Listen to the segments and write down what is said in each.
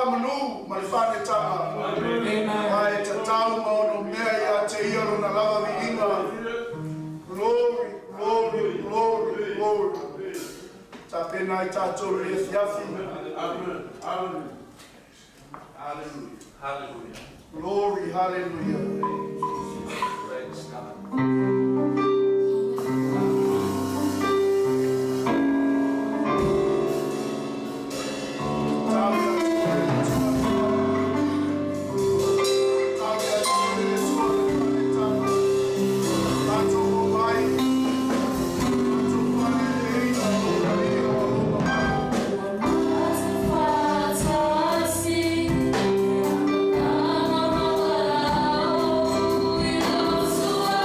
manu malfane tama. Mai tatau mau mea ya te iaro na lava viinga. Glory, glory, glory, glory. Ta pena I tatou le fiafi. Amen. Amen. Hallelujah. Hallelujah. Glory, hallelujah. Praise God. So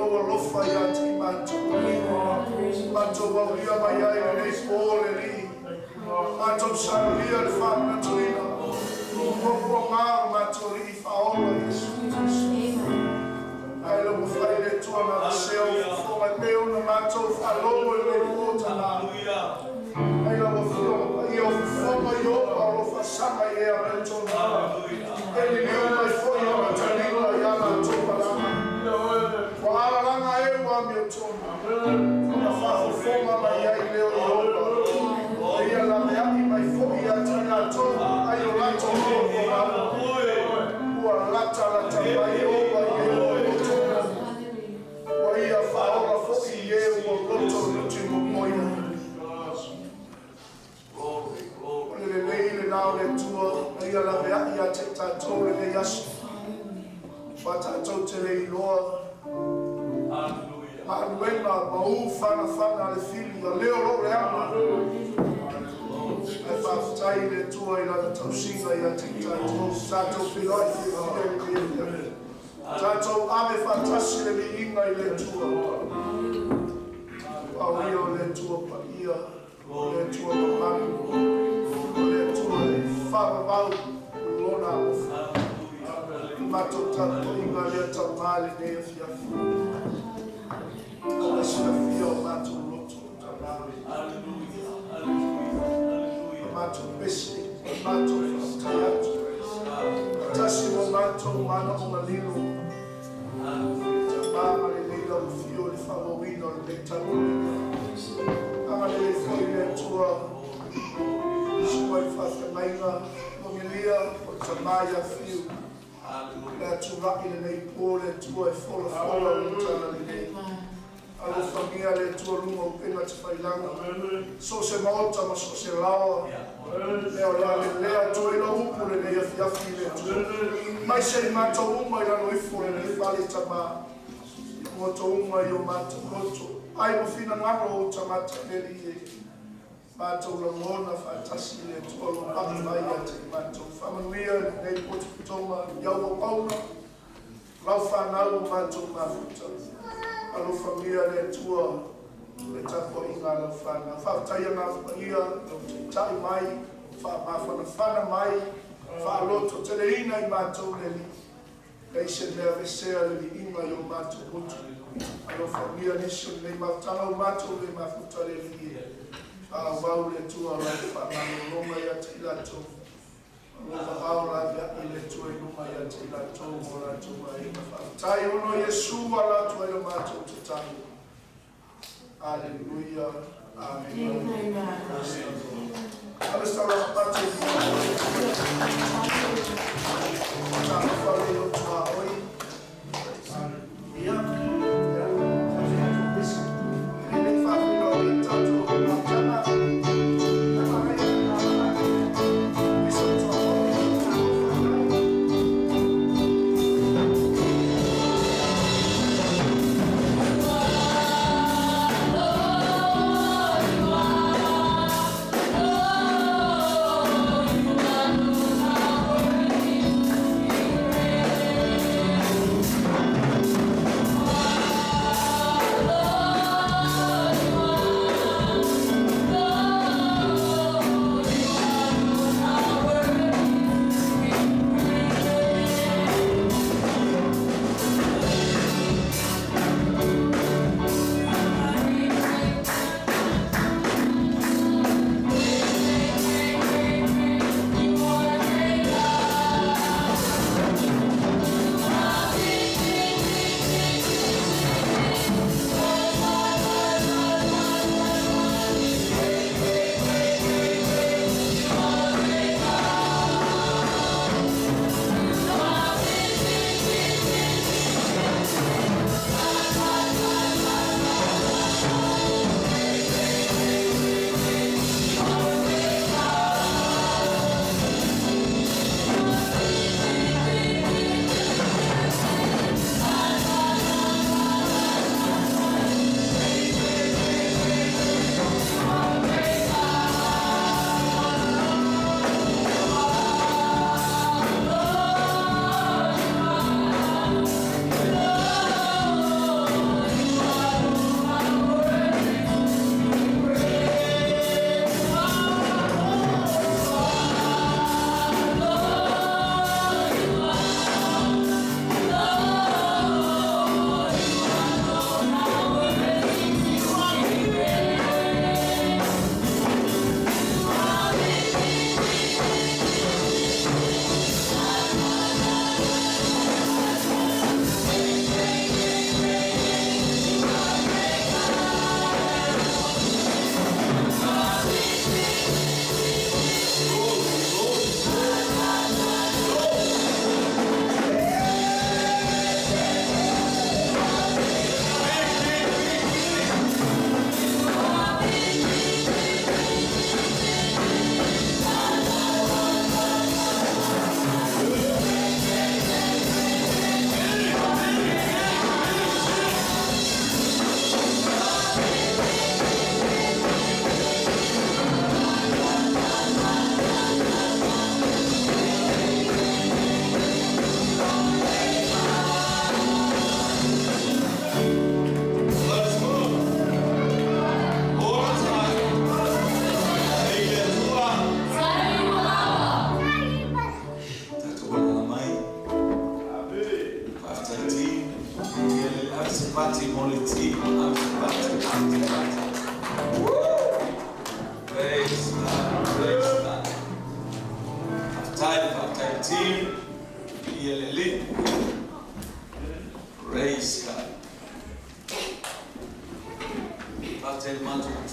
whanoa lofa ia te mato. Mato waulia mai ai nei pōle li. Mato saluia le whamana tuina. Moko ngāra mato li whaola Yesu. Ai lo mawhai le tuana le seo whonga peo na mato whaloa le pōtana. Ai lo mawhai i o whonga i opa o whasanga i ea me tona. Eli liu mai whoi o matanila i ana topa lama. Wa ala langa e wa mi o tona. Whonga whawhonga mai ai leo i opa. Ia la me ami mai whoi a tina tona. Ai o lata o lama. Ua lata lata mai opa i eo i tona. Wa ia whaora whoi i eo o roto luti mo moia. Le leile nao le tua, ia la mea ia te tātou le le yasu. Wa tātou te le iloa. Maanuenga, mau whana whana le whili, a leo ro le ama. Ai whawhitai le tua i lana tausinga ia te tātou, tātou whilai whili. Tātou ame whatasi le mi inga i le tua. Au ia le tua pa ia, le tua pa manu. Whawawau lona ofa. Mato tato inga lea tamale nea fiafu. Ola sina fia o mato loto tamale. Mato besi, mato whautayatu. Tasi mo mato mana o malilo. Tamama le leila o fio le whawawina o le betanulina. Ama le foi le tua. Sua fasta mainga momilia o tamaya fiu. La turai le nei pole tua e fola fola o tana le nei. Alo famia le tua lunga o pena te whailanga. So se maota ma so se lawa. Leo la le lea tua ila upu le nei afiafi le tua. Mai se mato uma ila noifo le nei whale tama. Moto uma i o mato moto. Ai mo fina ngaro o tamata neri e. Mato la mona fatasi le tolo mai a te mato familia nei potoma yao paula la fanalo mato mafuta alo familia le tua le tapo inga la fana fa taya na ia tai mai fa fana mai fa loto te le ina i mato le le se le avesea le inga yo mato mutu alo familia ne se le matala mato le mafuta le wau le tua la whanano loma ia te ilato. Loma au la ia i le tua i loma ia te ilato mo la tua i na whautai ono Yesu a la tua i o mātou te tango. Alleluia. Amen. Alesta la pati. Tāna whare o tua oi. Ia.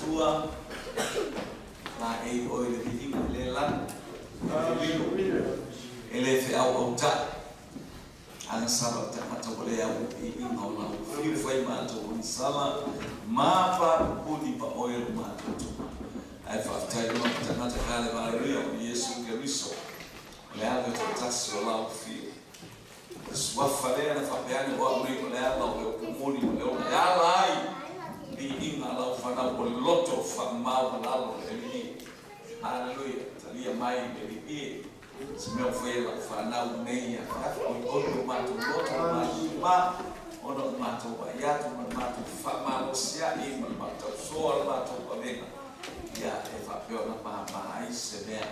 tua la ei oi le vidi le lan ele fe au ta ana sala ta mata wale au I ngaula fiu fai mata on sala mapa pudi pa oil mata tu ai fa tai no ta mata kale valeria o Yesu Kristo le ave tassi la fiu swafale na fapeani wa muri le ala o kumuni le o ala ai Bi inga la fana o loto fa ma la lo le hallelujah talia mai le Smell foi la fana o meia o mato ma ono mato wa ya tu mato fa ma lo sia I mato so mato pa venga ya e fa pio na pa ai se vea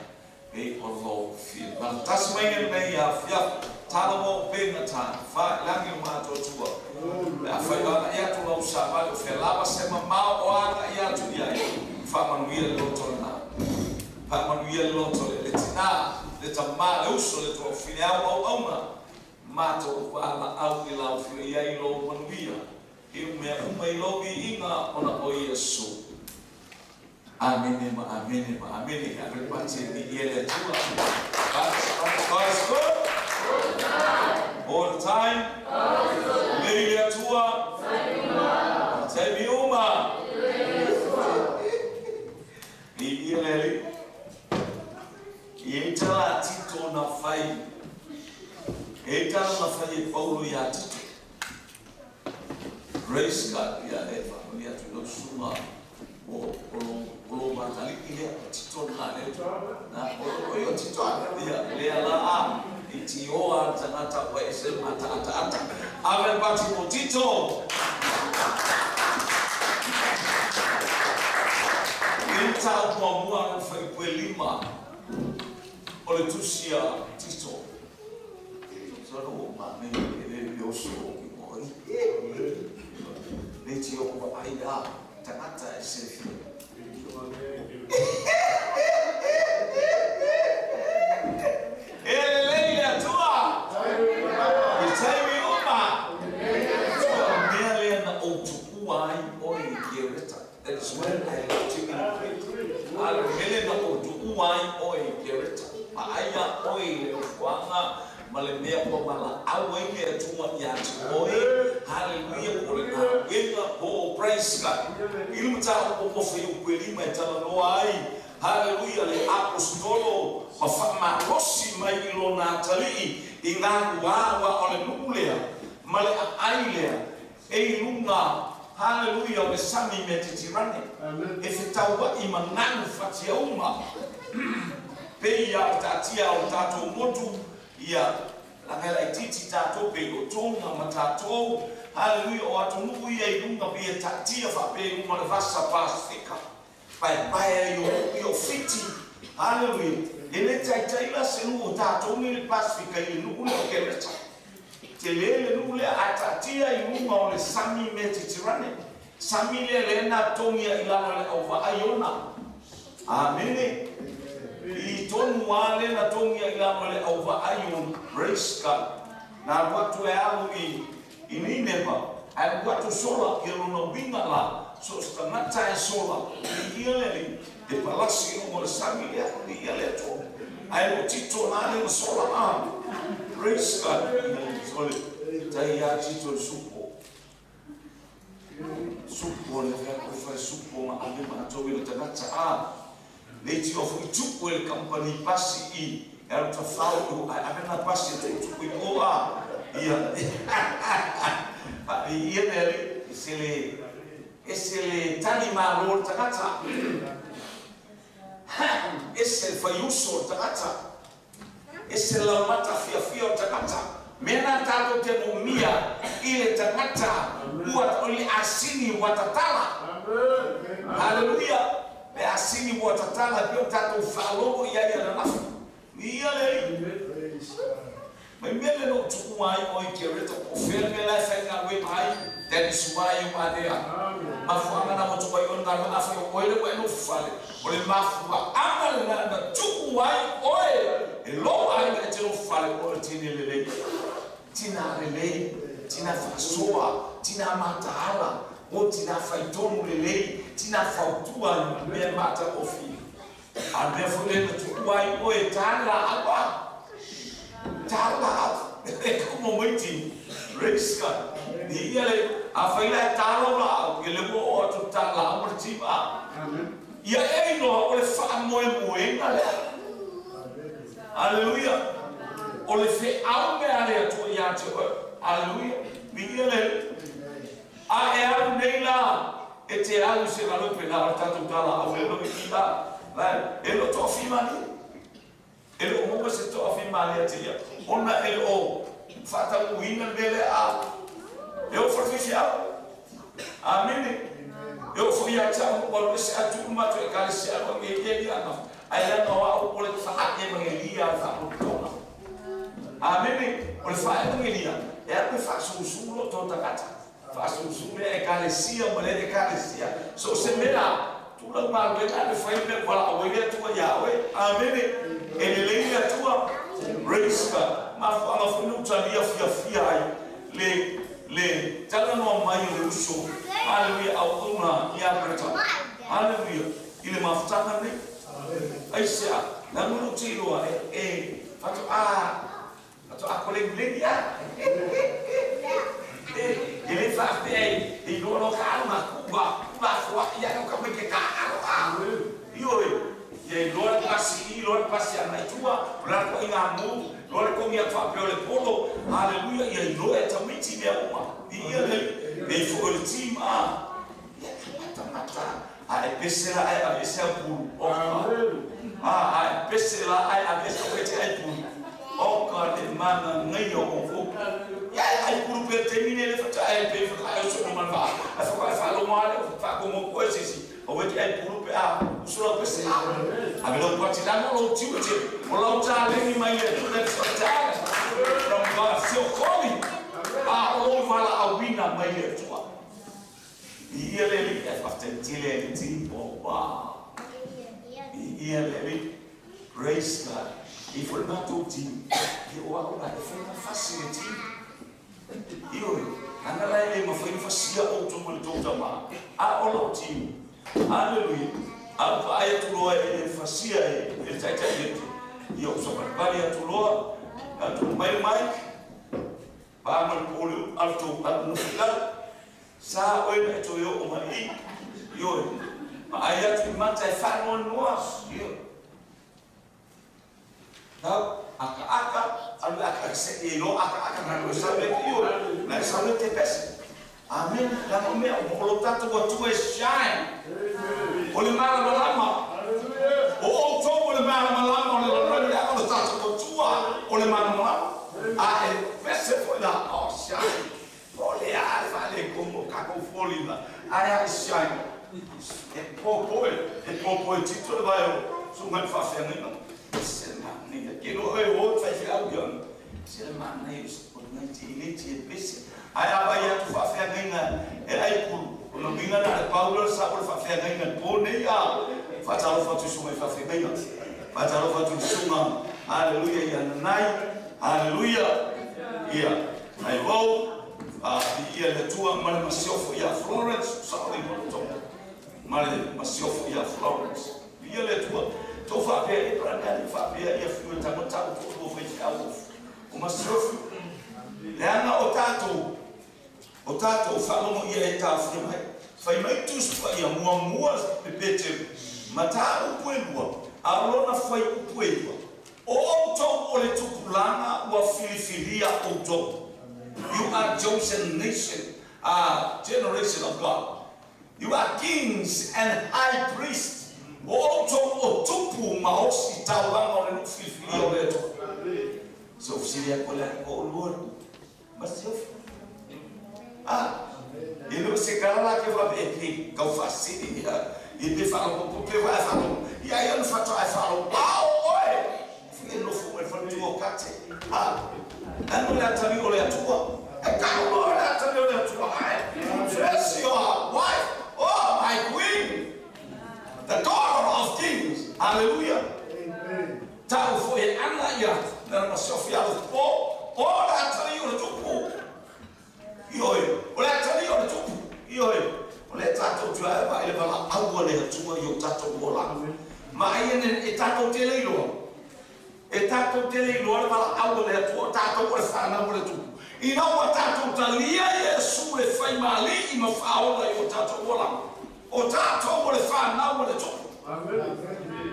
e o lo fi ma tasmania meia fia talamo venga ta fa langi mato tua a fa ya tu lo sa fe lava se ma o ana ya tu ya fa manuia lo torna pa manuia lo le tina le tamara uso le tro fine au mato wala au ila fine ia I lo manuia I me uma I lo I inga ona o Yesu amen everybody ni ele tua God is good all the time ele tua sai uma ni ele Itala Tito na fai. Itala na fai Paulo ya Tito. Praise God ya Eva. Ni atulo suma. O batali ile Tito na le. Na o Tito ya le ala itio atanata kwa ese ata. Ave pati Tito. Ita kwa mua fai pelima. Ole tusia Tito. Solo ma me ele oso ki moi. Leti o kwa aida takata sefi. Ele leia tua. Itemi uma. Mele na otukua oi gereta. That's when I love to be. Al mele na otukua oi gereta. Aya oi wanga malemea kwa mala awe ile tuma ya oi hallelujah kwa na wenga po praise God ili mtaka kupofa ukweli metala no ai hallelujah le apostolo mafama rosi mailo na tali ingangu wa ole nulea male aile lunga hallelujah le sami metitirane efitawa imananu fatia uma Peia tatia o tato motu ia la ititi tato pego tonga matato hallelujah o atunuku ia ilunga pia tatia fa pe uma vasa pasifika pai yo fiti hallelujah ele taita senu tato ni pasifika iluku le keleta telele nule atatia ilunga ole sami metitirane sami le na tongia ilano le ova ayona amen I tonu wale na tongia ilamale over ayun praise God na watu yao I nineba ai watu sola kirono bingala so stanata sola ile de palasi mo samia ile to ai Tito na sola praise God sole taya Tito supo le fa supo ma ave ma to ile tanata Leti of Utuku el company pasi el tafau avena pasi Utuku oa ia nele esele tani malor takata esel fayuso takata esela mata fia takata mena tato temumia ile takata huwa oli asini watatala hallelujah asini watatala pia tato falogo ya nafu ile Mbele no tukua oi kereta ofele la fenga we mai that is why you are there mafuanga na moto kwa yonga na afa oile kwa no fale ole mafuwa amale na tukua oi elo ai na tiro fale ole tinelele tina fasoa tina matala o tina faitonu lele tina fautua me mata ofi ande fule tu wai o tala apa tala como muito risca ni ele a faila tala la ele mo o tu tala mortiva ia ei no o fa mo ngale aleluia o le fe au me ale tu ia tu aleluia ni ele a e nei la e te alu se valo pe la tatu tala au le no kita vai ele to fimani ele o mo se to fimani atia ona ele o fata uina dele a eu forficial amém eu fui a tchau quando se atu mato e cara se a me ele não aí não há o pole fa a me ele a fa o tona amém o fa e ele é que faz o sulo toda cata faz o sulo é carecia mulher é carecia so se mera tu não mal bem a foi me para o ele tu ya we amém ele a tua risca ma foi no tsalia fia ai le tala no mai le uso aleluia au una ia preta aleluia ile mafutaka ne aisha na no tiro fatu a colegre ya ele faz bem e no calma cuba foi ia no caminho que cara e lora passi na tua para com inamu lora com minha papel le polo aleluia e lora também tinha uma e ele foi o time mata a pesela a pesela por a pesela a pesela é por o cara de mana nem eu vou e aí por terminar ele foi a pesela eu sou uma vá a falou mal fa como coisa assim o que é por o senhor pesela a melhor parte lá no tio o lá já nem mais é tudo é só já não vai ser o come o fala a wina mai é tua e ele é bastante ele tipo e ele praise God e foi na tuti e o agora foi na facility e o andar ele mas foi facia outro muito também a olotio aleluia a pai tu loa ele facia ele tá ele e eu só para tu loa tu mai paman polo alto no final sa oi to yo o mai yo ayat mata fa no yo tá aka se e lo aka na sabe yo na sabe te pes amen la no me o lo tanto o tu shine o le mala malama o to o le mala malama o le lo tanto o tua o le mala malama esse foi lá, ó, shine. Olha, falei como cacofone lá. Aí, shine. É pouco, título vai eu. Sou mais fácil, não. Semana, que não é outro, vai ficar o ano. Semana, isso, por não te ir, aí vai tu faz a ganha. Aí, por não vinha na Paulo, sabe, faz a ganha. Por nem faz a roupa tu suma, faz a ganha. Faz a roupa tu suma. Aleluia, e anai. Aleluia. Ia, aí vou ia le tua mare masiofo ia Florence, sabe muito. Mare masiofo ia Florence. Ia le tua, tô fazendo para cá, fazendo ia fui tá montado tudo foi ficar o masiofo. Lena o tato falou ia estar foi mais tudo ia mua pepete matar o pueblo. A lona foi o pueblo. O to o le tupulanga o filifilia o to. You are chosen nation, a generation of God. You are kings and high priests. O to o tupu maosi taulanga o le filifilia o le to. So filia ko le o Lord. Mas eu ele se cala que vai ver que eu faço e me fala com o que vai falar. E aí eu não faço aí falo, oi. Ele não foi o cate. Não lhe atraiu o leatua. É caro, não lhe atraiu o leatua. Dress your wife, oh my queen, the daughter of kings. Aleluia. Tal foi Anaia, na Sofia do povo. Oh, lhe atraiu o tupo. E oi, o lhe atraiu o tupo. E oi, o lhe tratou de ele vai lá. au le tua yo tato bola ma ene e tato tele lo e tato tele lo ala au le tua tato ko fa na mo tu ina wa tato talia Yesu e fai mali I ma fa o yo tato bola o tato mo le fa na mo le tu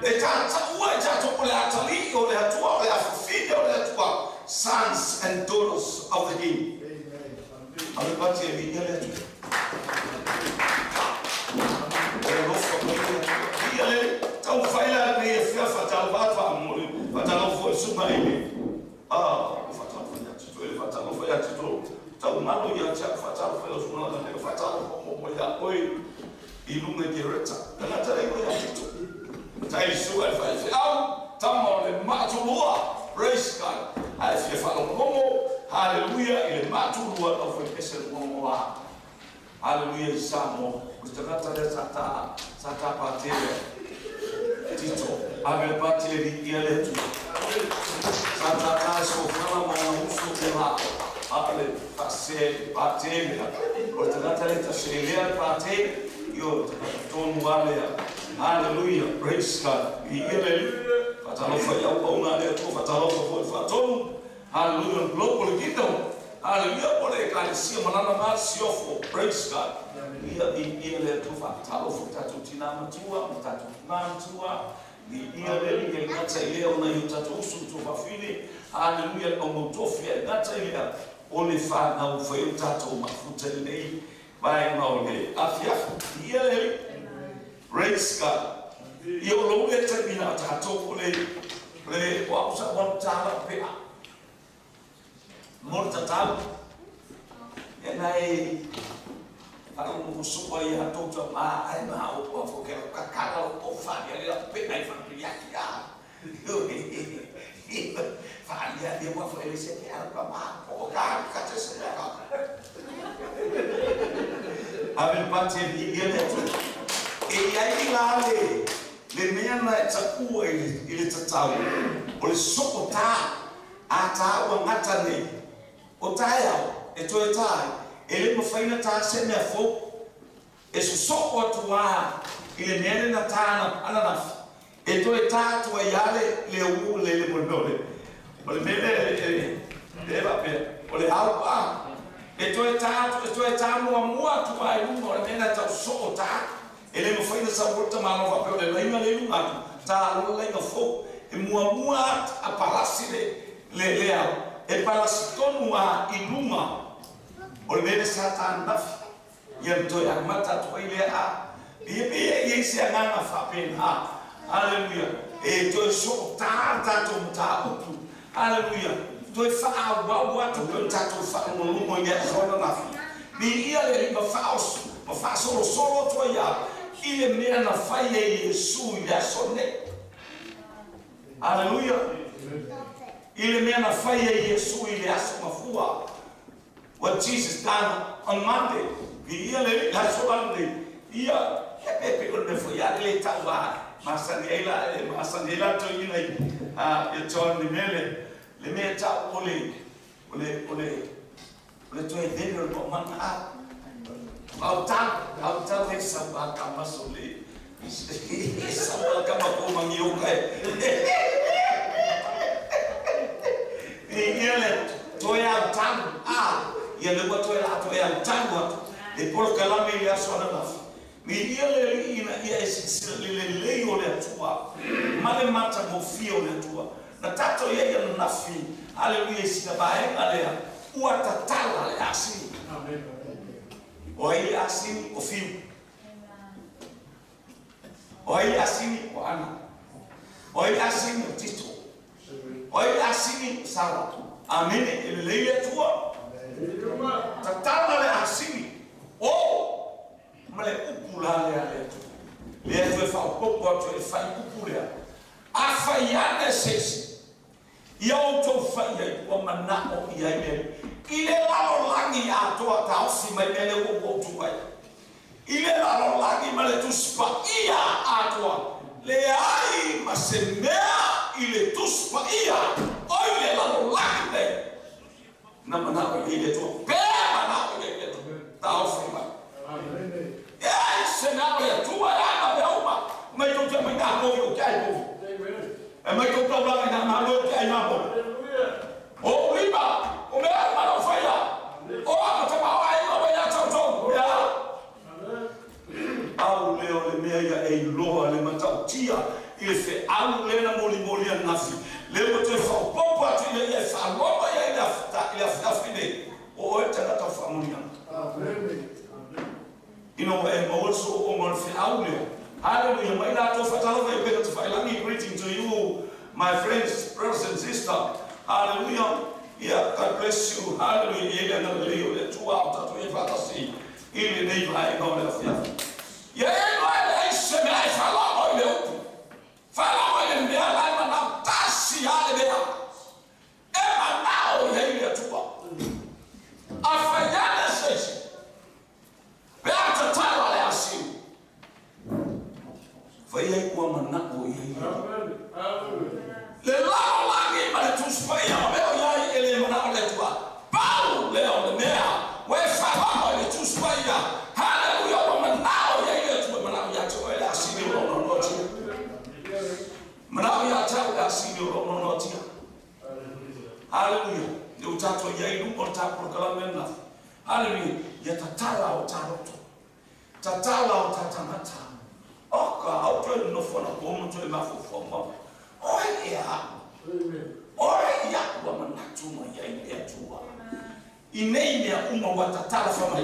e tato o tato ko le atali o le tua o le afide o le tua sons and daughters of the King. Amen. Pati e vi ele tu. Ele tão faila ne fia fatal va mori fatal foi sumaile fatal foi atu ele fatal foi atu tão malo ia cha fatal foi os mala ne fatal como ya oi ilunga direta na tare ko atu tai suai faz au tamo le matulua praise God ai fia falo como hallelujah ele matulua não foi esse como lá hallelujah samo kutaka sata patele Tito, ave patele ile tu. Santa caso fala mo uso dela. Ave pasel patele. Kutaka talenta shelia patele yo ton wale. Hallelujah, praise God. Ile patalo fa ya una de tu patalo fa faton. Hallelujah, global kingdom. Hallelujah, pole kanisia manana masiofo. Praise God. Ia le tu fatalo futatu tinama tua mutatu tinama tua ia le ngata ile ona yutatu usu tu fafili haleluya o mutofia ngata ile ole fa na o foi utatu mafuta ile vai na ole afia ia le praise God ia lo le termina tatu ole le wa usa wa tala pe morta tal enai Kalau musuh ayah tu cuma ayah mau apa kalau kakak o Fania dia penai Fania dia, Fania dia mau Felicia dia apa mau kan kata saya. Abel pancen dia tu, ayah lale, lemnya na cakua ini cakau, oleh sokota, atau ngata ni, otaya, itu otaya. Ele mafaina ta se me fo esu soko tua ile nene na tana ana eto etatu yale le u le bonole ole mele deva pe ole alpa eto etatu mua tua ile ole nene ta soko ta ele mafaina sa volta mano va pe ole leima le lunga ta lo le fo e mua a palasi le e palasi tonua iluma Oleh Satan naf yang tu yang mata tu ile dia isi angana fapen haleluya tu so ta tu utu haleluya tu fa wa tu tu fa no ya zona naf ni ia le fa solo tu ya ile mena na fa Yesu ya sone haleluya ile mena na fa Yesu ile asmafua What Jesus done on Monday, dia le la soalnya ia pepe kalau foi ale tawa masandela tu ini John di mele le me ta ole tu dentro do mana autan le sabak kamasole sabak kamako mangiukai ia le tu yang tan ia leva tu yang tango de por calame ia sona naf mi ia le ina ia le ole tua male mata mo fio le tua na tato ia nafi haleluya sina bae ale ua tatala le asini amen o ia asini o fio o ia asini o ana o ia asini o tito o ia asini sara amen le tua Tatala le asini male ukula le tu fa popo tu fa ukula afa ya sesi ya auto fa ya o manao ya ile la langi ya to ta si mai mele ko tu vai ile la langi male tu spa ia atwa le ai masemea ile tu spa ia ile la langi na manao ile tu pe manao ile tu ta ofima ya senao ya tu ya ngako yo kai ko e mai ko to ba na ma lo kai ma ko o riba o me ma no faya o ma to ba ai ma ya to to ya au leo le mea ya e loa le matau tia il fe au le na moli moli an nafi le mo te fa popo ati le e fa loa ya il a fine o e tana ta família you know and also on fe au leo hallelujah mai la to fatalo vai pe to fa la greeting to you my friends brothers and sisters hallelujah yeah God bless you hallelujah ye na leo le tu out to e fata si ili nei vai no le fia yeah, I said, I follow you. Follow you, dear. I'm not Tassi. Emma now, here to walk. I forgot the station. We have to tell what I see. For you, woman, not who you are. The law, like him, but to spy on the Eleanor, let what? Bow, Leon, the mayor. Where follow you to spy. Hallelujah, woman, now. Hallelujah. The utato ya ilu kontapo kalamena. Hallelujah. Ya tatala o taroto. Tatala o tatamata. Oka auto no fona komo to mafu foma. Oya. Oya wa manatuma ya tuwa. Inei ya uma wa tatala fama.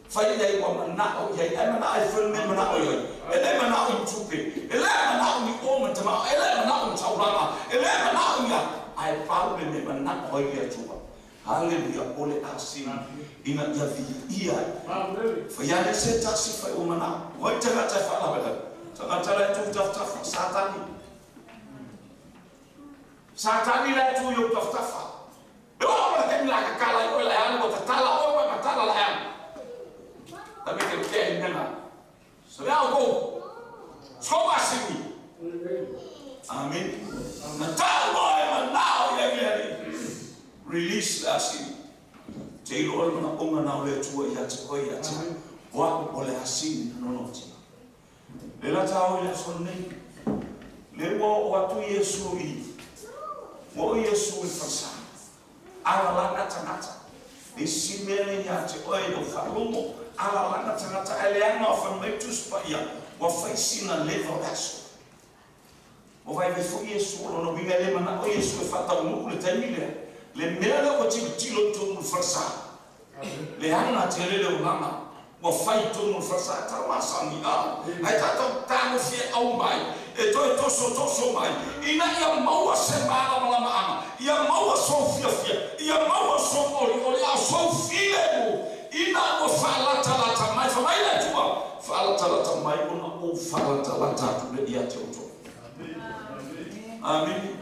Faida igual manao ya emana ai filme manao yo ele manao intupe ele manao ni koma tama ele manao chaurama ele manao ya ai paume me manao ya tuwa hallelujah ole asina ina ya via fayane seta sifa umana waita ta fala bala tangata tu tafta satani la tu yo tafta yo wala kemla kala yo la yana watatala o matala la yana tapi kita ini mana? Sudah aku, semua sini. Amin. Natal boy manau yang ini release lah sini. Jadi orang mana orang mana oleh tua ya cakap ya cakap, buat oleh asing nonoti. Lepas tahu ya sonai, lepas waktu Yesus ini, waktu Yesus bersama, Allah kata-kata, di sini ya cakap itu falumo. Ala lana tangata eleana of metus pa ya wa faisina level aso o vai ver foi isso no biga le mana o isso fata no le tamile le mera o tilo to no farsa le ana tele le ulama wa fai to no farsa ta masa ni a ai ta to ta no fie au mai e to so mai ina ia maua se mala mala ama ia maua so fia ia maua so oli a so fie ina o fala talata mai fa mai la tua fala talata mai ona o fala talata tu le ia te oto amen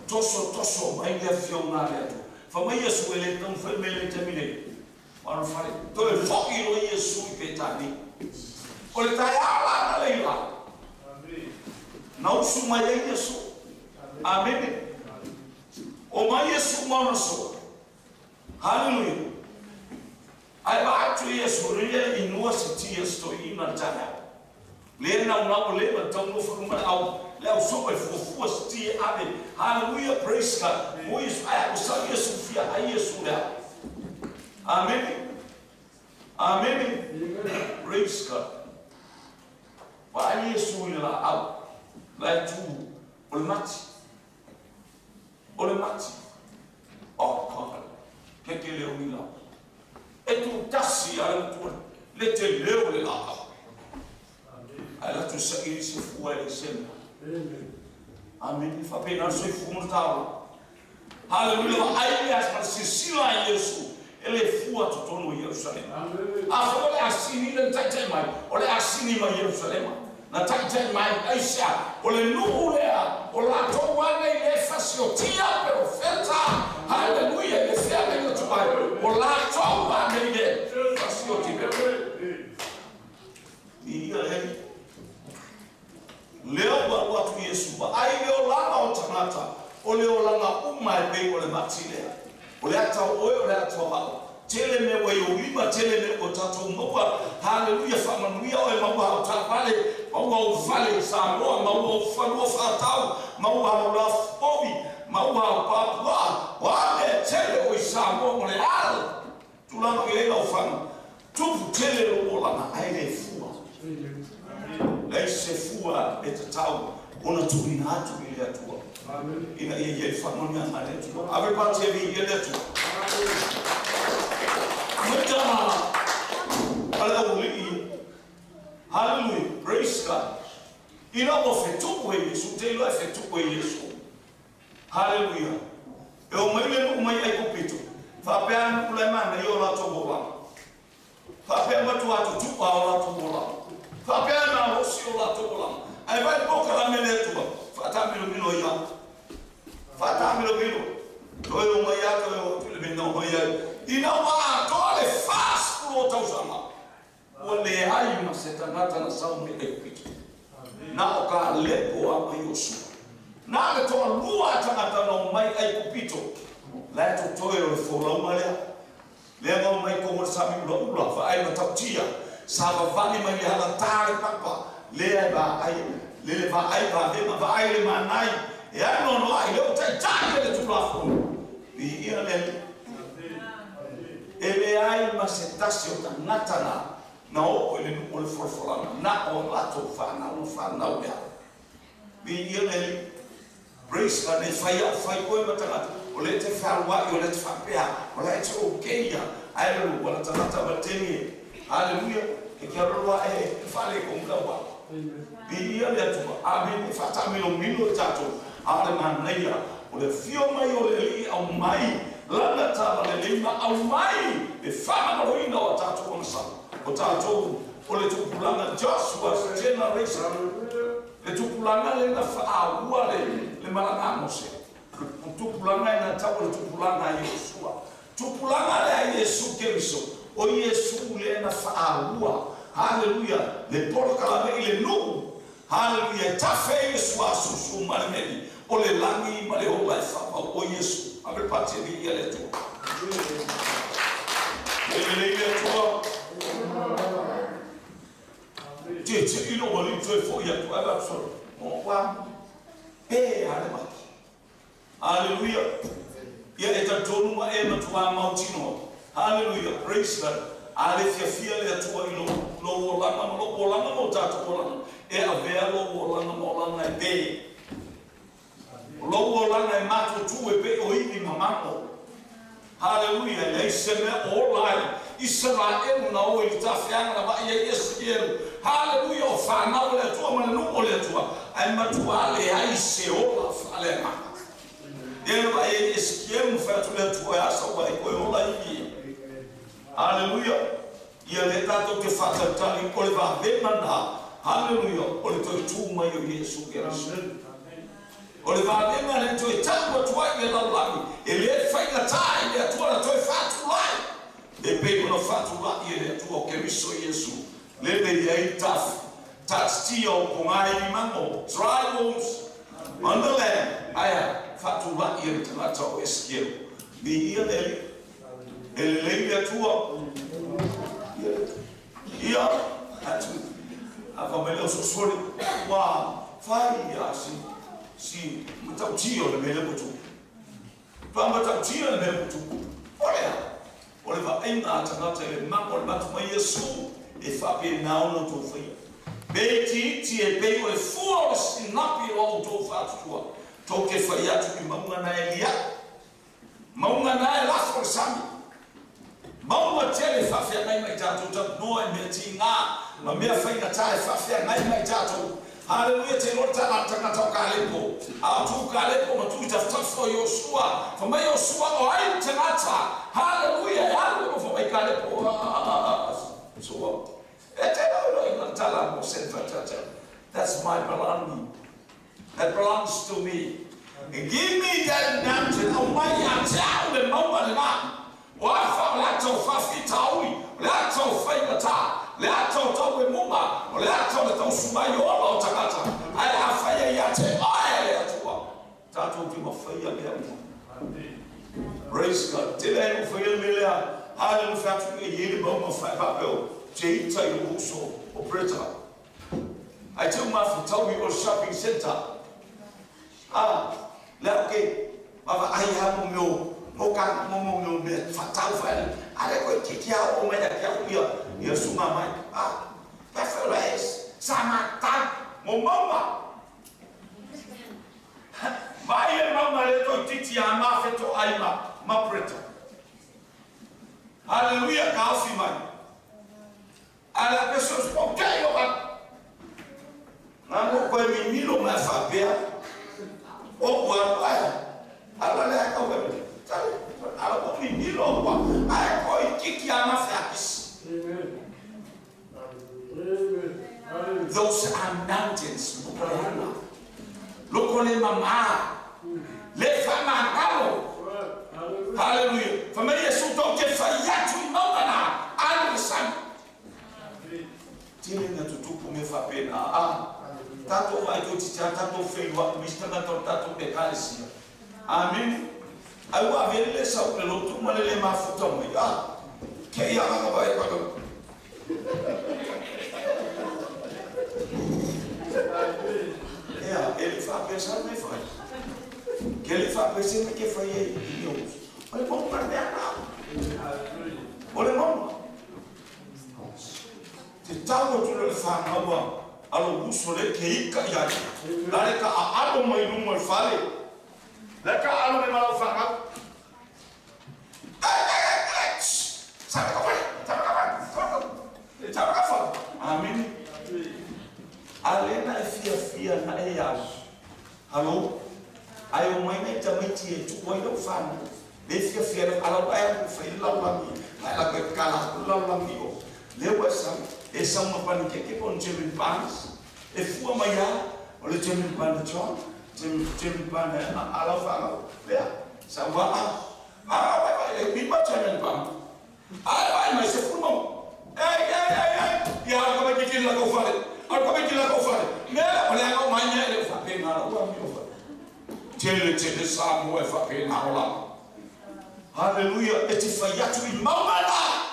toso mai le fiona le tu fa mai Yesu ele tão foi mele termine ora fale to e foki lo Yesu petani o le tai ala na leila amen não suma Yesu amen o mai Yesu manoso hallelujah. Ai ba atu Yesu ria inua sitia sto ina tana. Le na una le ba tão no forma au le au so e fofu sitia ave. Hallelujah, praise God. O isso ai o sa Yesu fia ai Yesu da. Amen. Amen. Praise God. Ba Yesu ila au. Vai tu olmati. Oh God. Que le o mila. E tu tassi ala tu le te leo le la ala tu sa iri se fu ele sem amen fa pena so fu mortal hallelujah ai as para se sila Yesu ele fu a tono Jerusalém a fole asini le tete mai ole asini mai Jerusalém na tete mai aisha ole nuulea ola to wana ile fasiotia per oferta hallelujah le fia le tu bai ola to wana ile fasiotia leo ba watu Yesu ba ai leo la o tanata ole ola na umma be ole matile ole ata ole ata ba tele me we ulima tele me o tato maua haleluya famanuia o maua utavale maua uvale Samoa maua ufanua fatau maua ulafobi maua papua wale tele o Samoa mole al tulano ile ufana tupu tele lo na aile fua laise fua etatau ona tubina hatu ile atua ina yeye famanuia maletu avepate hivi ile tu hallelujah, praise God. Ina ofetu kwa Yesu, telo ofetu kwa Yesu. Hallelujah. Eu umele umai aikupito. Fapeana kulemana yo la tobola. Fapeana watu watu tu kwa la tobola. Fapeana osio la tobola. Ai vai boca la meletu. Fatamilo milo ya. Fatamilo milo. Toyo umai yako yo tulimeno umai. Ina wa tole fast pro tausama. Ole hayu na setanata na saumu aikupito. Na oka lepo ama Yoshua. Na alitoa lua tangata na umai aikupito. La tutoe fola umalea. Lema umai komo sami ula fa ai matautia. Saba vani mai hala tare papa. Lele ba ai ba hema ba ai le manai. Ya no ai le utai le tulafu. Bi ina le. Ele ai masetasio tanatana. Na o ele no forfolana. Na o lato fana o fana o ya. Bi ina le. Praise God, fai koe matangata. O le te whaua i o le te whapea. O le te okeia. Aileru, wala tanata watenge. Hallelujah. E kia roa e whale ko mkawa. Bi ia le atua. Amen. E whatamilo milo tato. Ale manaia. O le fio mai o le li au mai. Lana tala le lima au mai. E whamaroina o tato o nasa. O tato o le tupulanga Joshua's generation. Le tupulanga le na whaua le malanga mose. Tupulanga na tau le tupulanga Yeshua. Tupulanga le Yesu Keriso. O Yesu le na whaua. Hallelujah. Le porokala me le nuku. Hallelujah. Tafe Yesu asusu marimeli. O le langi ma le ola e whapa o Yesu. Abre pati ni ia le tua. Le tua. Te ilo wali tue fo ia tu ala so. O wa ale maki. Hallelujah. Ia eta tonu ma e matua mautino. Hallelujah. Praise God. Ale fia le tua ilo lo langa mo tata langa. E avea lo langa e lo langa e mato tu e pe o ini mamako. Hallelujah. Le seme olai. Israel na o itafianga na vai Yesu. Hallelujah. O fana o le tua manu o le tua. Ai matua le ai se ola fale ma. Ele vai Ezequiel fato le tua asa vai ko ola i. Hallelujah. Ia le tato te fata tali ko le va vemana. Hallelujah. O le to tu mai o Yesu Keriso. O le va vemana to tapo tua i la lami. Ele fai la tai le tua to fatu lai. E pego no fatu la i le tua Keriso Yesu. Le be ai taf. Tatio pongai mango. Tribals on the land. Aya fatu la i le tata o Ezequiel. Bi ia ele le tua. Ia atu. Avamelo sosori. Wa fai ya si mtautio le mele putu. Pamba tautio le mele putu. Olha. Olha va ainda tangata le mango le matu mai Yesu e fa pe na ono to fai. Beti ti e pe o fuo sinapi o to fa tua. To ke fai atu ki maunga na elia. Maunga na la forsami. Maunga tele fa fe mai tatu ta no e meti nga. Ma me fai na tai fa fe mai tatu. Hallelujah, te lorta la tangata kalepo. A tu kalepo ma tu tafuta fo Yoshua. Fa mai Yoshua o ai tangata. Hallelujah, ya for my kalepo. So what? That's my belonging. That belongs to me. And give me that mountain. Oh my God, the moment wafa lato fafitawi lato faigata lato tobe muma lato lato sumayo ola takata ai afaya yate ai yatua tatu kimafaya ya. Praise God. Today for you, Ale no fato que ele vamos fazer papel. Tem sai o uso operator. Aí tem uma foto do shopping center. Lá ok. Mas aí há meu carro meu fatal vai. Ale que o meio que eu ia sumar mais. Vai fazer isso. Samata, mama. Vai mama leto titi ama feto aima mapreta. Aleluia, calci mãe. As pessoas ok, não foi menino mais saber. Ou agora é que o menino aí que ama faz. Those are mountains. Look on mama. Let fama go. Hallelujah. Família suto que faiatu mama alisan. Tine na tutupu mefapena. Tato vai tu tita tato feio wa mistanga tato bekalisia. Amen. Ai wa vele sa pelo tu malele mafuta mo. Que ya vai para. Ele faz pensar nem faz. Que ele faz pensar que foi ele. Olha bom para dentro. Olha bom. Se tal outro ele faz agora, alo buso le que ica já. Lá que a alo mais não mais fale. Lá que a alo mais mal faz. Sabe como é? Sabe como é? Amém. Alena fia na eia. Alô? Aí o mãe nem também tinha tu vai não fala. Deixa fia na alô aí foi lá lá mi. Ela vai cala lá lá mi. Leu essa uma panique que com Jimmy Pans. E fua maia, olha Jimmy Pans John. Jimmy Pans alô fala. Vê. Sawa. Vai me bater Jimmy Pans. Vai mas se fuma. Ei. E agora como é que ele lá que fala? Agora como é que ele fala? Olha o manhã ele fala bem na rua Tele Samuel fala bem na rua. Aleluia. Esse faiato e mamala.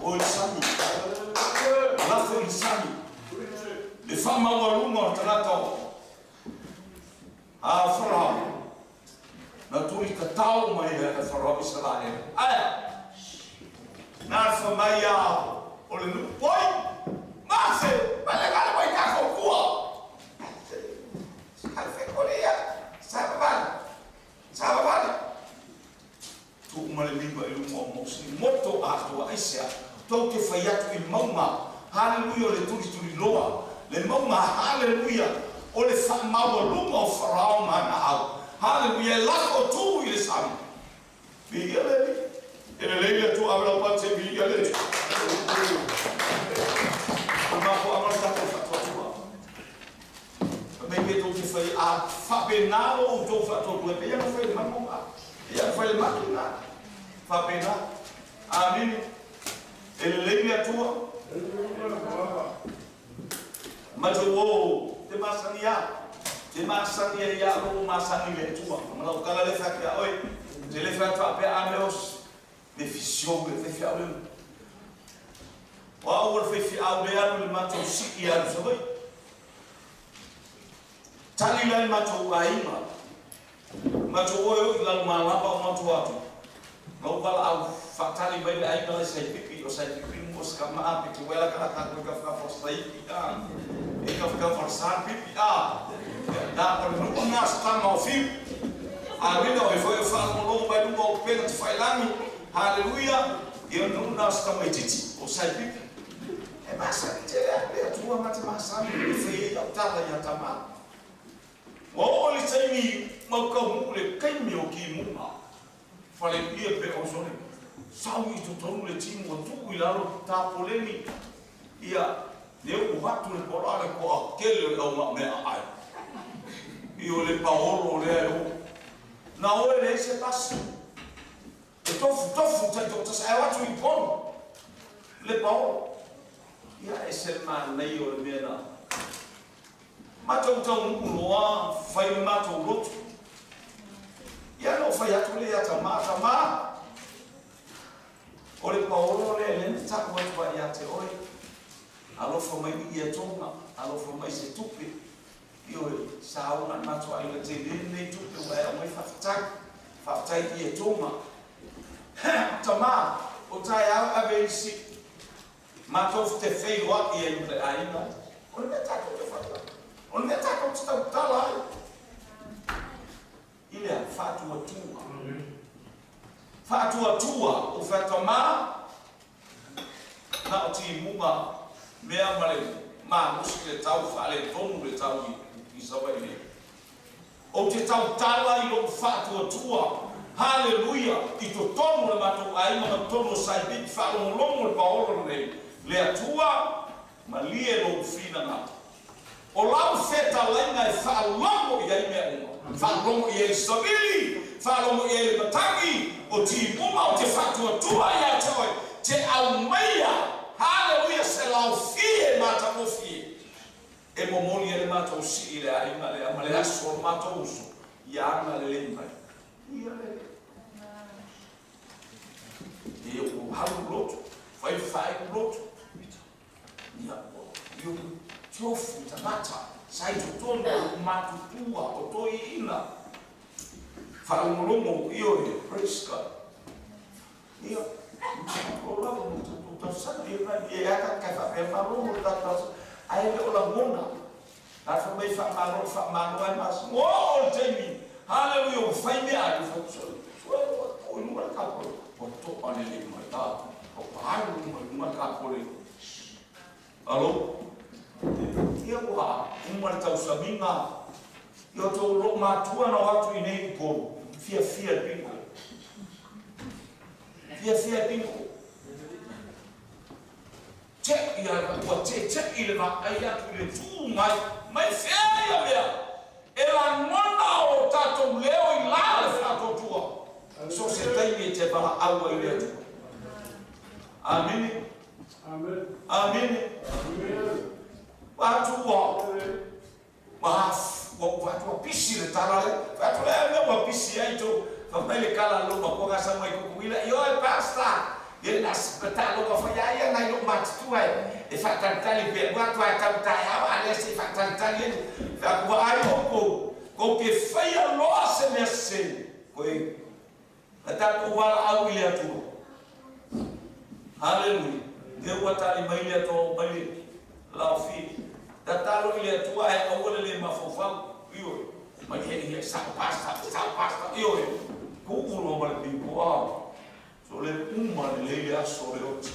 O Sami. Lá foi Sami. De fama o rumo trato. Farao. Naturika tal mai da Farao Israel. Na família olha no poi, mas vai levar vai cá com cua. Sabe Coreia, sabe vale. Tu uma língua e moço muito alto Aisha. Tu que foi ato e mama, aleluia le tu loa, le mama aleluia. Olha fama o rumo Farao mana, aleluia lá o tu ele sabe. Bigale, ele tu abra o pate bigale. Que foi a fabenar ou o fator do ele não foi mamar, ele foi máquina fabenar, amém. Ele lembra a tua, mas o te masania ya o masania tua, mas o cara ele faz que oi, ele faz tua pé a meus deficios, ele faz o awal foi fiel de ano ele matou se ia sabe. Tali lai matou aima, matou o lalu malapa matou watu. Mau bala au fatali bai aima lai sai pipi o sai pipi mos kama api tu ela kala kala ka forsai ika, ika forsar pipi da por não nós estamos ao fim. A vida foi eu falo logo bai do mau pena te fai lami, aleluia. Eu não nós estamos titi o sai pipi. É massa é a tua mata e foi eu tava já tamar. Olha isso aí, mas como ele queimou que muma, falei ia ver o sol, sabe tu tornou o time o tu ir lá no tapolemi, ia deu o rato no polar com aquele uma meia, e o le Paulo le na hora ele se passa, então sai o tu bom, le Paulo, ia esse man meio o meia matou tão loa, foi matou outro. E a não fai atu le tama. Ole Paulo le taku atu wa ia te oi. Alofa mai ia tonga, alofa mai se tupe. Io sauna matua ile te nei tupe wa mai fatai ia tonga. Tama o tai au ave si matou te fei wa ia ile aina. Ole me taku te fai. Ole me taku te tala. Ile fatua tua. Fatua tua o fatama na o ti munga mea male ma musile tau fale tonu le tau I sawaile. O te tau tala I lo fatua tua. Hallelujah. I to tonu le matou aina ma tonu sai bit falo longo le paolo nei. Le atua ma lie lo fina na. O lau feta lenga e whaalongo I ai mea uma. Whaalongo I ai sabili. Whaalongo I ai matagi. O ti muma o te whatua tua I a toi. Te au meia. Hallelujah. Se lau fie mata mo fie. E momoni e le mata o si I le aina le amale aso o mata uso. Ia ana le lemai. Ia le. E o halu roto. Vai roto. Ia o. Ia tiofu tamata sai totono matu tua o toi ina whaumolomo io e praise God io o lava to sani e aka ka e whaumolomo tata ai le ola mona a fa mai whamaro ai mas o temi hallelujah whai me ai o numa kapo o to ane le mai ta o paharu numa kapo le alo ia wa umar tau saminga ia to lo matua no atu I nei po fia pingo che ia wa che ile va ai atu le tu mai fia ia mea e la mona o tato leo I la fato tua so se tai te va au ile tu amen watu wa pisi le tarale watu le wa pisi ai to famele kala lo ba ko gasa mai ko kuila yo e pasta ele nas petalo ko fa ya na lo mat tu ai e fa tantali be watu ai tam ta ya ale se fa tantali fa ko ai ko ke fa ya lo se merse ko e ata ko wala au ile atu hallelujah de wata I mai le to mai la fi tatalo ile tua e awole le mafofau io ma che sa pasta io ku uno mal bimbo so le le aso le ot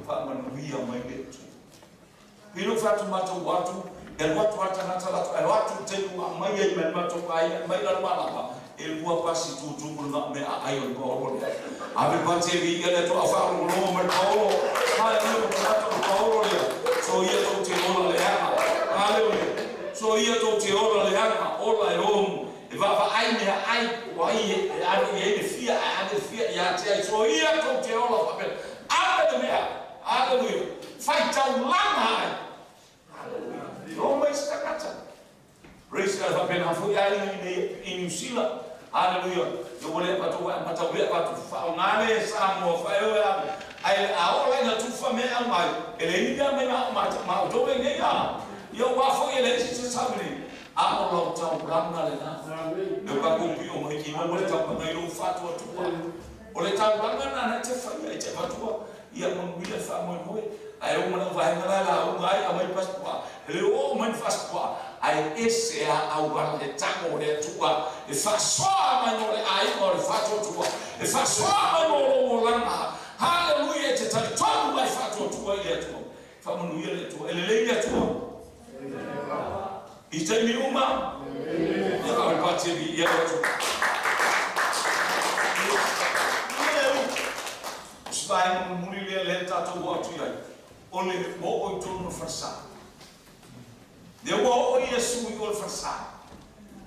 fa manuia mai le tu pilo fatu mato watu el watu nata la el watu tenu mai ai mato mai la mala el bua pasi tu na me ai o ko ave pante vi ele to afa no mal paulo hai no paulo so ia to te ola le ama hallelujah so ia to te ola le ama ola e rom e va ai me ai wai e ai fia ia te so ia to te ola papel hallelujah fai tau lama hallelujah no mais takata praise God papel hafu ai in New Zealand hallelujah yo vole patu fa ngale samo fa yo ai aola ina tufa me mai ele ni ga me ma do be ne ya yo wa fo ele si sabri aola tau blanga le na yo ka ko pio mai ki mo le tau mai ro fatu tu ole tau blanga na te fa ya te fatu ia mo wile fa mo mo ai o mo vai ngala la o ai a mai paspa ele o mai paspa ai ese a wa le tango le tua e fa so ma no le ai o le fatu tua e fa so ma no langa hallelujah te talitonu mai fatu tua ile tua fa mo ile tua ele ile tua ite mi uma ya ka pati bi ile tua spai mo mulile le tatu watu ya ole mo o tono farsa de wo o Yesu o farsa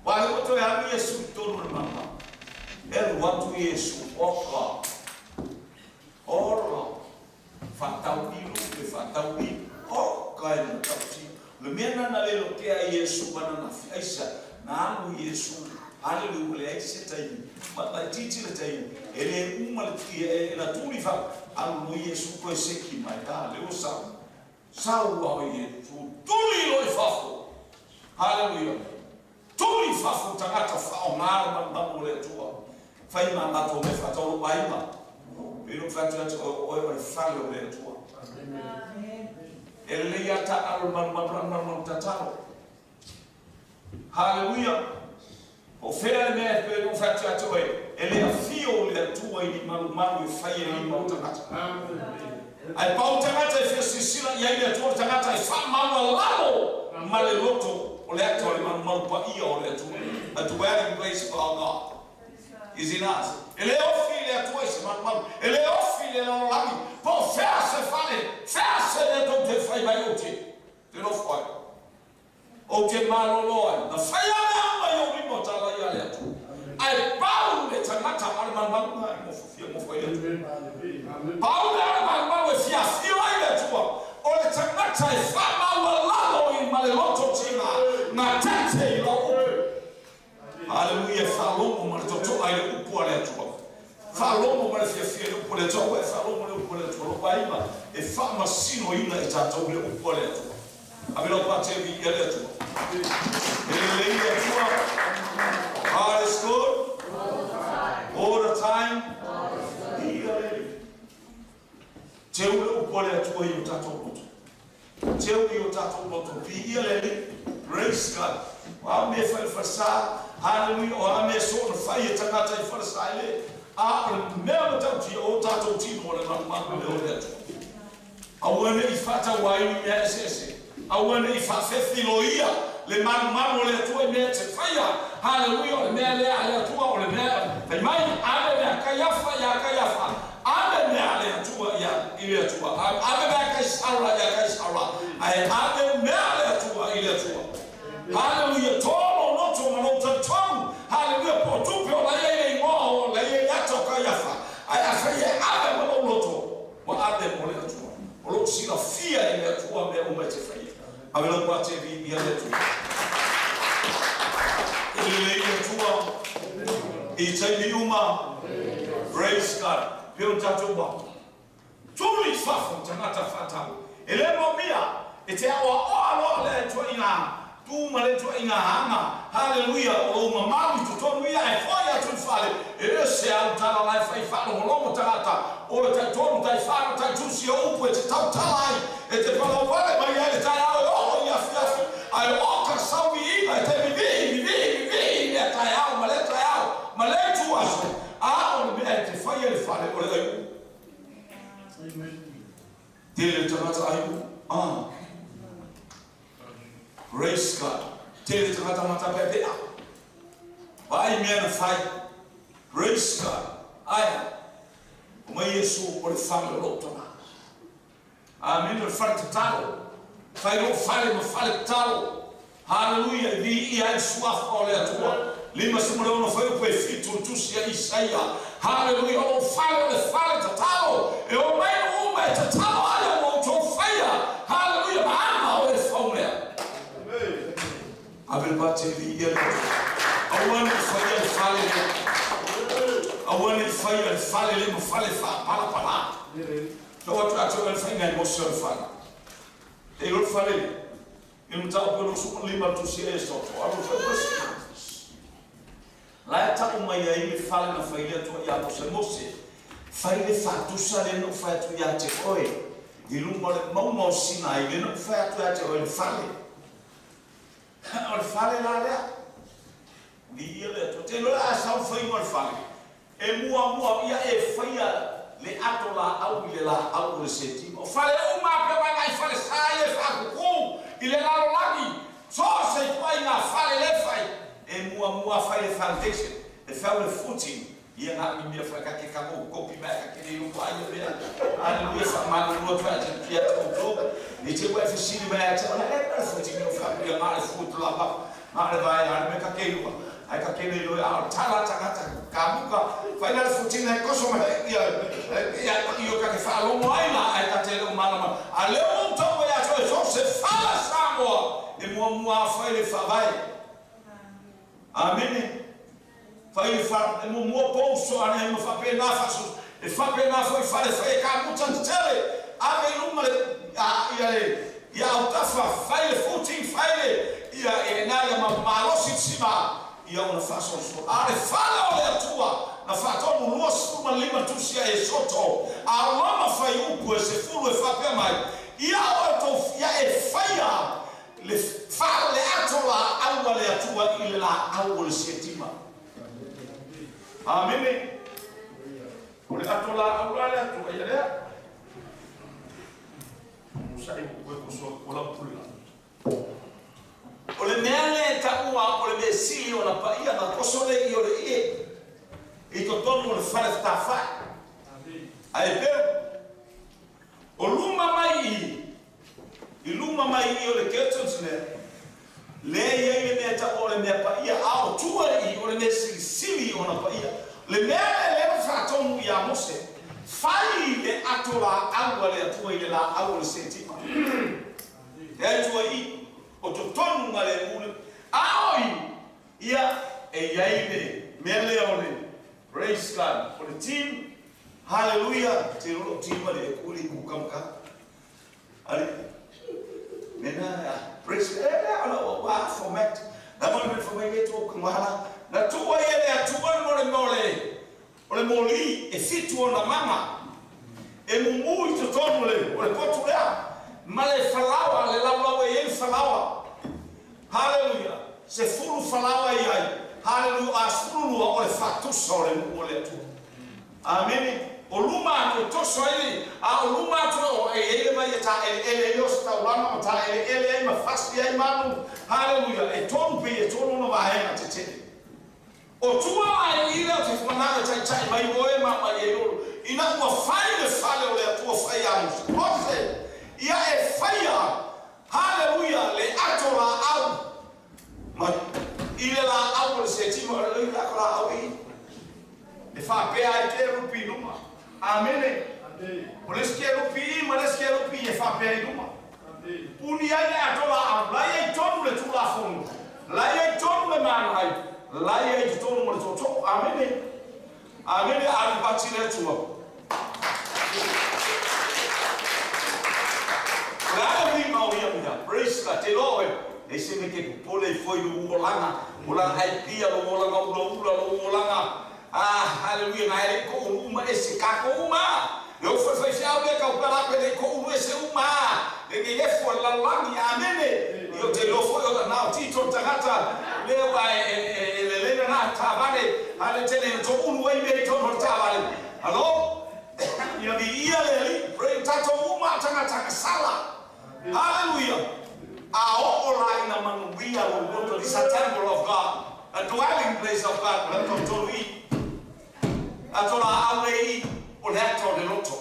wa le to ya Yesu tono mama el watu Yesu o ora fataui o kai no tauti le mena na le lo ke a Yesu bana na fiaisa na amu Yesu Hallelujah, le ai ma titi le tai ele uma le na tuli fa alu Yesu ko seki mai ka le sa wa Yesu tuli lo fafo. Hallelujah. Tuli fafo tangata fa o ma le tua. Fai ma ma to me fa to bai ma. Pelo fatto o fallo le tua. Amen. Ele ya ta alu ma tatalo. Hallelujah. O fea me pe no fatto ato ele a fio le tua I malu fai ni ma tangata. Ai pau tangata e fesi sila ia ile tua tangata e fa malu lalo male loto o le ato le malu pa ia o le tua. A dwelling place of our God is in us. Ele o file a tua se malu ele o file no lami po fea se le to te fai mai o te no foi o te malo loa na fai ama yo mo tala ia le tua. Ai pau le tangata arma mo fia mo foi le pau le arma mo fia ai le tua o le tangata e fa malo lalo I male loto tina na tete lo. Hallelujah, falou mo to to ai le upo le tua. Falou mo le fia le upo le tua, falou mo le upo le tua lo baima e fa masino ina e tato le upo le tua. Abelo pate vi le tua. Ele le tua. God is good all the time. Teu le upo le tua I tato loto. Teu I tato loto vi ele praise God. Wa me fa hallelujah o ame so no fai tangata I farsa ile a me mata ti o tato ti no le ma le o le awane I fata wa I me ese awane I fa fefiloia le manu le tu me te faya hallelujah le me le tu o le me pe mai ame me kayafa ame me le tu ya ile tu ame me kaisara ya kaisara ai ame me le tu ile tu hallelujah tolo noto malota tom hallelujah po tu pe la ye ngo la ye yato kayafa ai afaye ame mo loto mo ade mo le tu o lo sila fia ile tu ame o me te faye avelo pate vi ile tu ile tu I te uma praise God pe o tato ba tuli fafo tanata fata ele mo mia ete o le tu ina tu maleto ina hanga hallelujah o mama tu to nuia e foi tu fale e se altara la fai fa no lomo tata o ta to ta fa ta tu si o pu te ta tai e te fa vale ma ia ta o ia fias ai o ka sawi ina te vi ta ia maleto aso a o me te fa ia fale o le amen dele tata ai praise God. Tele tangata mata pepe. Vai me na fai. Praise God. Ai. O Yesu o le fale lotona. Amen. O fale talo. Fai o fale no fale talo. Hallelujah. Vi ia sua fole atua. Lima se mo no foi o prefeito tu se Isaia. Hallelujah. O fale talo. E o mai o mai talo ai o to faia. Hallelujah. Ma o fome. Abel bate vi ele awan fale le mo fale fa para to watu ato el fanga emotion fala e lo fale il mtao pelo su lima tu si esto alo fa la ta uma ya ile fale na faile to ya mo se mose faile fa tu sale no fa tu ya te oi ilu mo sina ile no fa tu ya te oi fale o fale la lea di ele to te lo a sa foi mo fale e mua ia e faia le atola au ile la au le seti o fale uma pe vai fale sai e fa ku ile la lagi so se foi na fale le fai e mua fale foundation e fa le footing ia na mi me fa ka ke ka mo copy back ke le pai le a le fa ma no to a te pia to e te vai fisi vai te na footing no fa ia na le foot la ba na le vai a me ka ke lu ai ka ke le a tala ka muka vai na footing na ko so ma ia io ka ke fa lo mai na ai ka te le ma a le un to ia so se fa sango e mua fa le fa vai amen Fai fa mo pouso ane mo fa pena faso. E fa pena foi fare fai ka muta tele. Ave numa ia utafa fai le footing fai ia na ia malosi sima ia una faso so. Are fala ole atua na fato no luas uma lima tusia e soto. A lama fai upo se fulu e fa pe mai. Ia auto ia e faia le fale atola au le atua ile la au le setima. Amen. Ole atola au le atua ia le. Musai ko ko so ola pula. Ole meale ta ua ole mesili ona pa ia na kosole i ole ie. I to tonu le fale sta fa. Ai pe. O luma mai iluma mai i ole ketons le ye me ta ole me pa ia au tua i ole me sili ona pa ia le me le fa tonu ia mose fai le atola au le tua ile la au le senti e tua i o to tonu ngale mule ai ia e yaine me le ole praise God for the team hallelujah te ro team le kuli kukamka ali mena praise ala wa format na mo format to kumala na tuwa yele atuwa ole moli e fitu na mama e mumu to tonule ole potula male falawa le lawa e falawa hallelujah se fulu falawa yai hallelujah asfulu ole fatu sore ole tu amen oluma to soili a oluma to ele vai ta ele yosta ulama ta ele ma fasti ai manu hallelujah e tonu pe e tonu no vai na tete o tua ai ile te fumana chai mai oe ma mai yo ina kwa faile fale ole tua faya mose ia e faya hallelujah le atola au ma ile la au se timo le la kola au e fa pe ai te rupi numa amen Poles quero pi e fa pe numa uni ai atola au la e tonu le tula fono la e tonu le manai la e tonu le toto amen al batile tua la vi ma oia praise God te loe e se me ke pole foi no molanga ai pia no molanga hallelujah na ele ko uma esse kako uma eu foi fechado e calcular para ele ko esse uma ele é for la langi amene eu te lo foi na tito tagata lewa ele na tabale ale tele to unu e me to tabale allo ia via ele pray tato uma tagata sala hallelujah ola ina manuia o goto this temple of God a dwelling place of God let us to eat atola awei o le ato le loto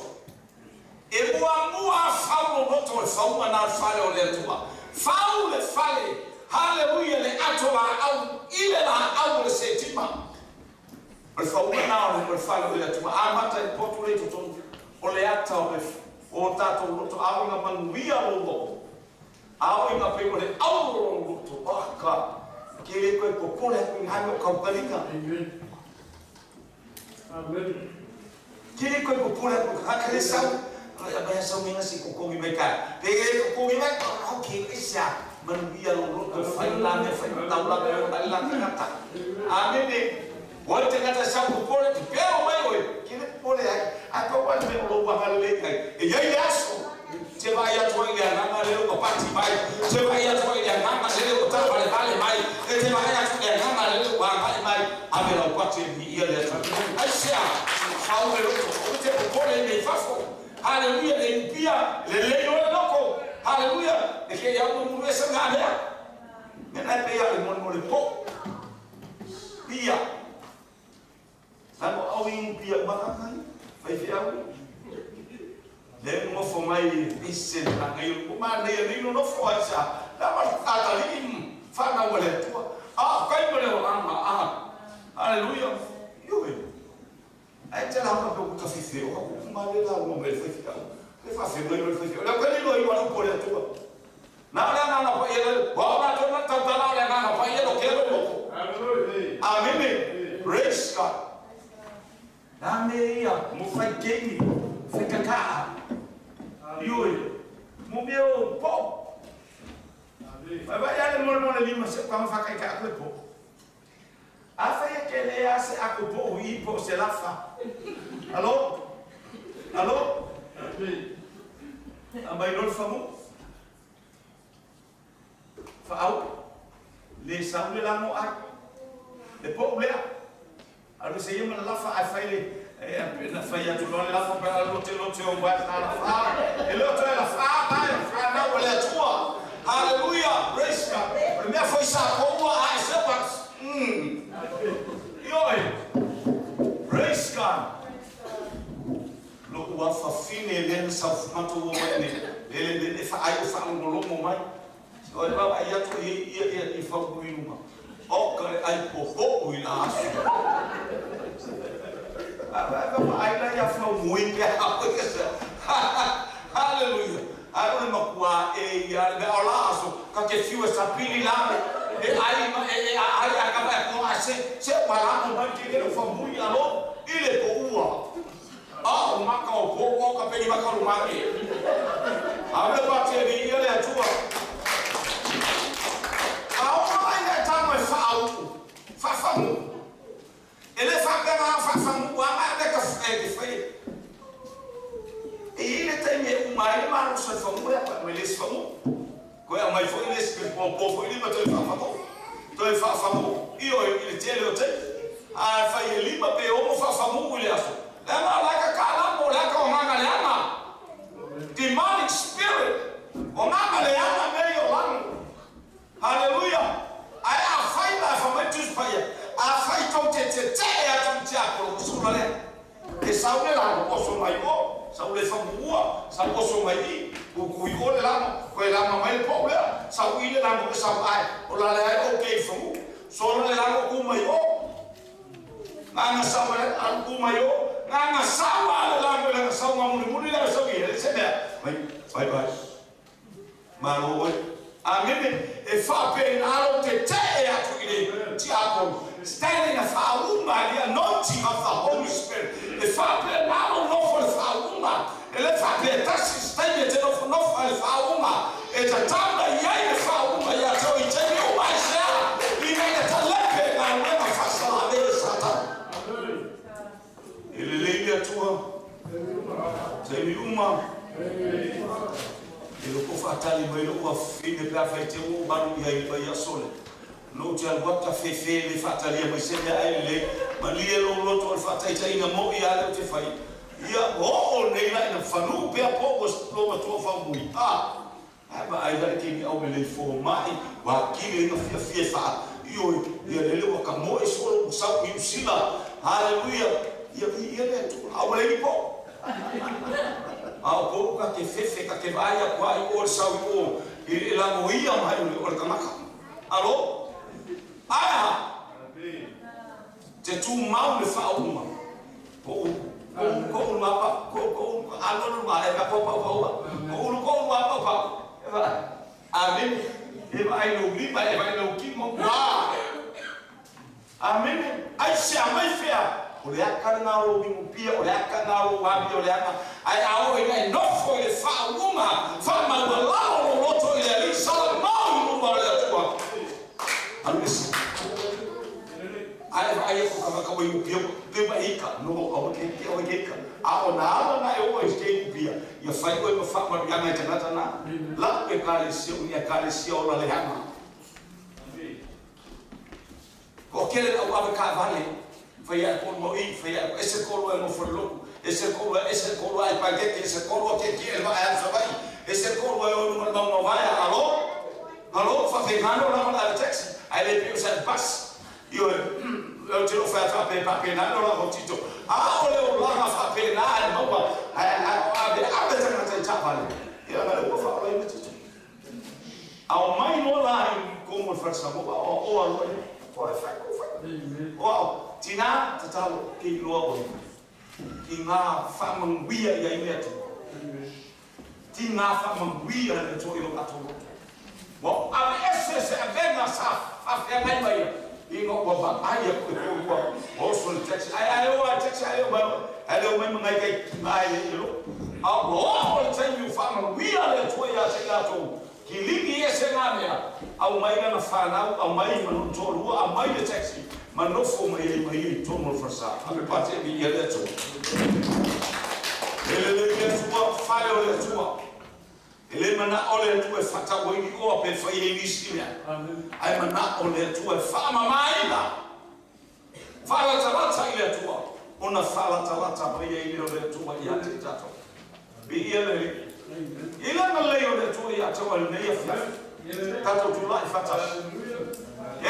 e mua faulo loto e fauma na fale o le tua faule fale hallelujah le atola au ile la au le setima o fauma na o fale o le tua amata e potule to o le ato o tato loto au na manuia o loto au ina pe o le au loto aka ke ko popole ko ngano ka palika amen kiri ko pula ko hakale sau ya ba sau minga si ko mi meka pege ko mi meka okay isa manubia lo ko faila me faila taula ko dalla kata amen de wote kata sau ko pole ti pero mai oi kiri pole ai ko wa me lo wa hale kai e yai aso se vai a tua ile nganga le ko pati mai se vai a tua ile nganga le ko ta vale vale mai e se vai a tua ile nganga le ko vale mai ave lo pati ni ile asia au le loco te pone nei fafo hallelujah le pia le loco hallelujah e che ya un mese ngale me na pe ya le mon po pia Namo awing pia makakai vai fiau le mo fo mai isen na ngai ko ma ne no fo acha la ma atalim fa na wale tua kai mo le anga hallelujah yo ai te la ko ka fife o ko ma le la mo me fife le fa fe mo le fife la ko le lo i wa ko le tua na pa ele wa na to na ta na le na pa ele ke lo ko amen praise Praise God. Name mo fai kengi, fai kaka. Yoi, mo meu po. Vai ale mo lima se kwa fai kaka po. Afa ya kele ya se akupo ipo se lafa. Alô? Alô? Ambai non famu. Fa'au. Le saule la mo a. Le po lea. Alu se yema la fa a faile. Na faia tu lo la fa para lo te o vai na fa. E lo te la fa vai fa na wala tua. Hallelujah. Praise God. Me foi sa ko a se pas. Yoi. Praise God. Lo ua fa fine le sa mato o mai le fa ai fa ngolo mo mai. O le baba ia to ia fa buinuma. O ka ai po ina asu. Ai la ia fa muito hallelujah. Ai o makua e ia le olaso ka ke fiu esa pili la e ai acaba com a se para no banco que fa muito alô ile po ua. Ah, o maka o po ka peli maka lu maki. Ave ba te vi ile atua. A ai ta mai fa famu. Ele fa famu wa ma de ka fe. E ele tem uma irmã no seu famu é para ele se famu. Ko é mais foi nesse que povo ele matou fa famu. Então fa famu. E ele tem ele tem. A fa ele ma pe o fa famu ele aso. Lama la ka kala mo la ka manga lama. Demonic spirit. O manga lama meio lá. Hallelujah. Ai a fai la fa mai tus paia. A fai to te a tu tiapo so le. E saule la ko so mai o. Saule fa bua, sa ko so mai. O ku i ole la ko la mai po le. Sa u ile la mo sa ai. O la le okay fu. So le la ko mai o. Nanga sa mai al ku mai o. Nanga sawa la ko la sa ma muri la sa wi le se bye bye. Maro amen. E fa pe na lo te a tu ile ti apo. Standing a fauma, the anointing of the Holy Spirit. The Father now no for the fauma. And the Father that's standing no for the fauma. It's a time that you the fauma ya so it tell you my share. We make it a lepe and never fasala de Satan. Ele leia tua. Tell uma. Ele ko fatali mo ele o fine pra faite o baru ya sole. No te alwata fefe le fatalia mai se ai le malia lo to fatai tai na mo ia le te fai ia o nei la na fanu pe po lo to fa mui ba ai da ki au le fo mai wa ki le no fia fa io ia le wa ka mo e so sa u sila hallelujah ia le tu au le po au po ka ke fefe ka ke vai a kwa o sa u ile la mo ia mai o ka maka alô. Te tu mau le fa uma. Ko uma pa ko alo ma le ka pa. Ko uma pa. Amen. E vai no gripa e vai no kimo. Amen. Ai se amai fea. Ole akana ro bimu pia, ole akana ro wabi ole ama. Ai ao e no fo le fa uma. Fa ma lo loto ile ali sala mau no le tua. Amen. Ai ko ka pia de baika no ko ke a na eu este pia ia fai ko ma fa ma nga tana la pe ka le si o la le hama ko ke le o ave ka vale fai a ko mo I fai ese ko lo mo fo lo ese ko ai pa ke ese ko ke el va a so vai ese ko lo no vai alô fa fe mano la taxi ai le pio sa pas io te lo fai a pe na no la hotito ole o la fa pe na no ba a tana te chapale io ma lo fa lo metito ao mai no la como fa sa mo o alo o fa o tina tatalo ki lo ki nga fa mangwia ya imeto tina fa mangwia le to ilo atolo mo a esse se venga sa fa pe mai mai ingo wa ba ai ko also text ai text ai mai ngai kai ai lo all time you found we are the two ya segato kiligi yesenamea au mai na fana au mai manutolu au mai de taxi manofo mai tomo frasa apate bi yeleto ele tua fire le tua ele mana ole tu fata wini o pe fa yinisia ai mana ole tu fa mama ila fala talata ile tua una fala talata bei ile ole tua ya titato bi ile na leo le tua ya tua ne ya tato tu la fata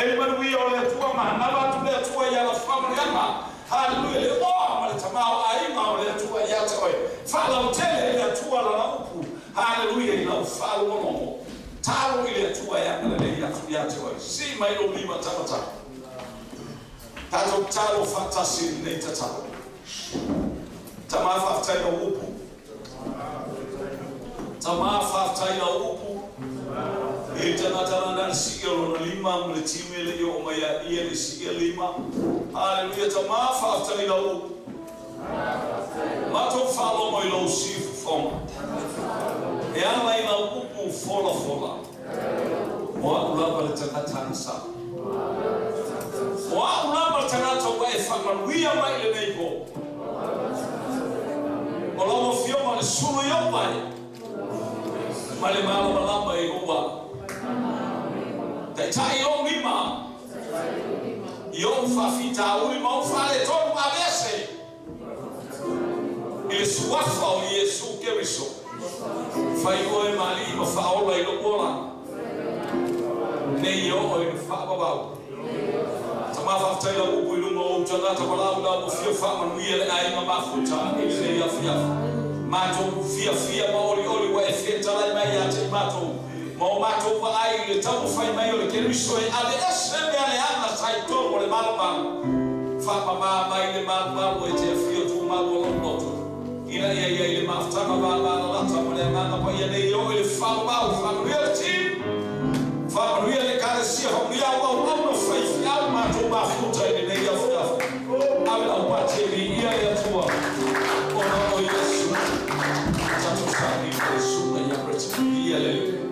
ele mana wi ole tua mana ba tu le tua ya la fama yama haleluya o mala tamao ai ma ole tua ya tua fala utele ya tua la upu haleluya ina ufalo momo taro ile tua ya ya tua si mai lo lima tamata tato taro fantasy ne tata tamafa tayo upu tamafa tayo upu Tana sigelo lima mletime yo maya ile sigelo lima haleluya tamafa tayo upu mato falo mo lo sif foma ela ina upu fola wa ulaba letakansa wa ulaba tanato kwa fama wiya ma ile meipo olomo fioma le sulu yo pai male malo malamba igoba tai yo mima yo fafita uli ma fale todo abese ele suafa o Yesu Cristo fai o mali ma fa ola ilo bola ne yo o fa baba sama fa taila o bulu mo jana ta bala o fio fa ma nuile ai ma futa ele ya fia mato fia ma oli wa efeta la mai ya te mato ma mato wa ai le tamu fai mai o ke riso e ale esme ale ana sai to mo le malba fa ma mai le malba o te fio tu ma lo noto ina ia ile mafta ma ba la ta mo le ma pa ia ne yo ile fa real team fa real ka si ho ya wa no fai ya ma to ba futa ile ne ya futa ala pa te ia ya tua o Yesu tatu sabi Yesu ya preto ia le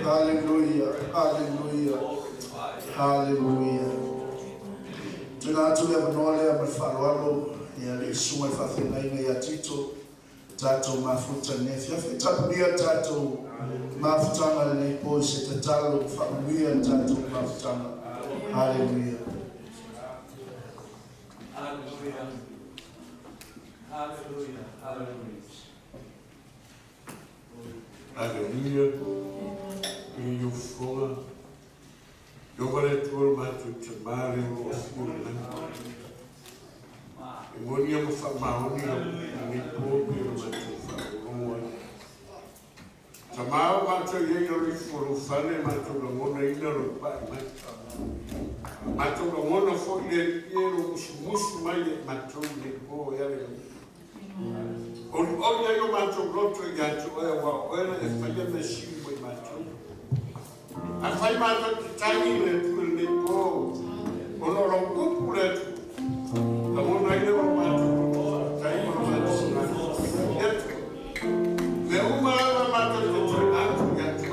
Hallelujah. Hallelujah. Hallelujah. Tunatulia mnole amefarwalo ya lisuma fafina ina ya tito tato mafuta nefya fitabulia tato mafutanga nipose tatalo familia tato mafutanga. Hallelujah. Hallelujah. Hallelujah. Hallelujah. Hallelujah. You for Nobody told me to marry or school. When you have a family, you poor people to Tomorrow, matter you for family, matter the one in the matter the one for the Muslim, matter the boy. All you matter go to get to where if I get the sheep with my children. I find myself tiny little nipple, or a good bullet. The one I never want to time on my yet. The woman matter to turn out to get to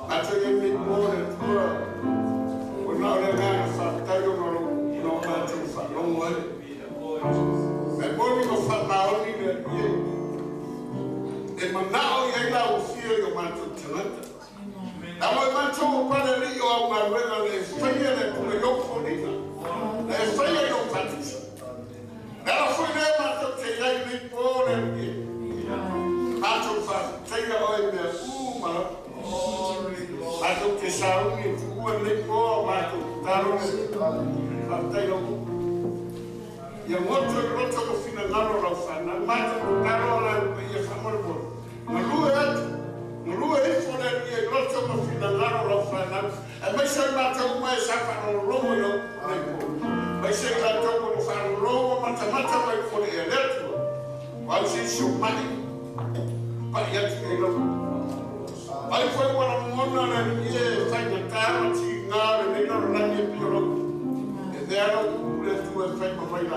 I tell you, make more than two. We're not a man of Tayo, no matter for long way. The morning of Famaoni, and now you will feel your man to tonight. I want to tell you about my brother, fire to the yoke for dinner. There's fire your partition. Now, for them, I took the young people and I took take away their food. I took the sound in food and they go, I took Taro. You want to go to the final of fun, and matter to Taro and your family. Maluet for that year, lots of the final of finance, and my son matter myself on Romo. My son that told me for Roma mathematical for the electoral. While she shook money, but yet they don't. I find one of one and year, find a time, she now and they don't run in Europe. And they are not good to a friend of my life.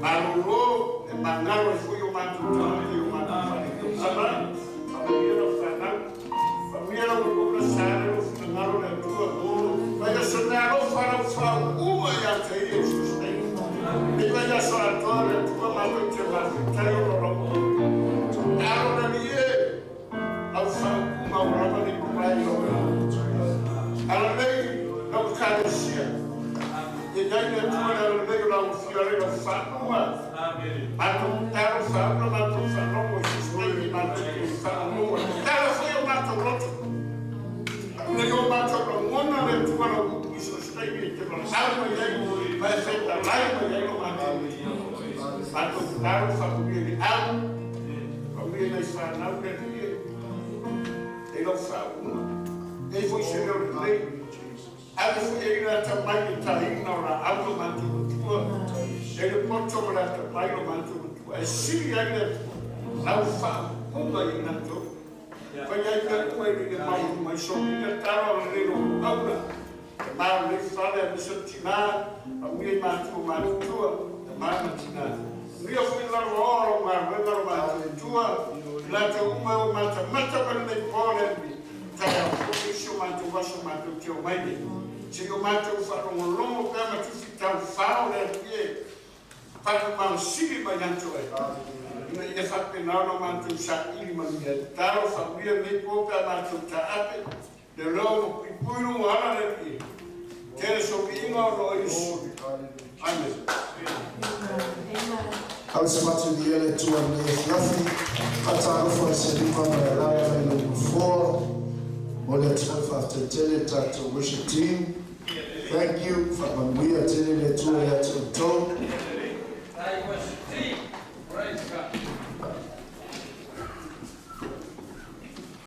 I don't know, and my narrow for your man to tell you, man. Família não começaram no final da tua dor, mas a sonhar o farol uma e a teia sustém. E vai a sua tua mão te vai ficar no lobo. Ela não ia ao farol uma brava de comer. Ela nem não carecia. E daí a tua ela veio lá o fiore no farol. Matou o farol, matou o farol, o sistema matou o farol. Ela foi o mato roto. Eu mato com uma vez para o sustento que nós sabemos vai ser da raiva e eu mato. Mato o família de água, família de fanal que ele não sabe. Ele foi senhor de lei. Ele foi ele também de tair na hora água mato. Ele pode tomar também no mato. Se ele não faz uma e não Penyajian kue di depan masuk kita taruh di rumah aula. Kemarin di sana bisa Cina, kami matu tua, kemarin Cina. Dia punya orang matu tua, lalu umur mata benda boleh di. Saya fokus matu tua mai. Jika matu farung lomo kama tu kita farung lagi. Pada masih banyak tua. Ia fape não mantu sa ili mania taro família me pouca mantu sa ape de logo pipuno ala de quer sobrinho ou isso. Amém. Alisematu diele tu ane fluffy kataro for seliva na raya no before mole tu after tele tato worship team. Thank you for mamuia tele tu ya to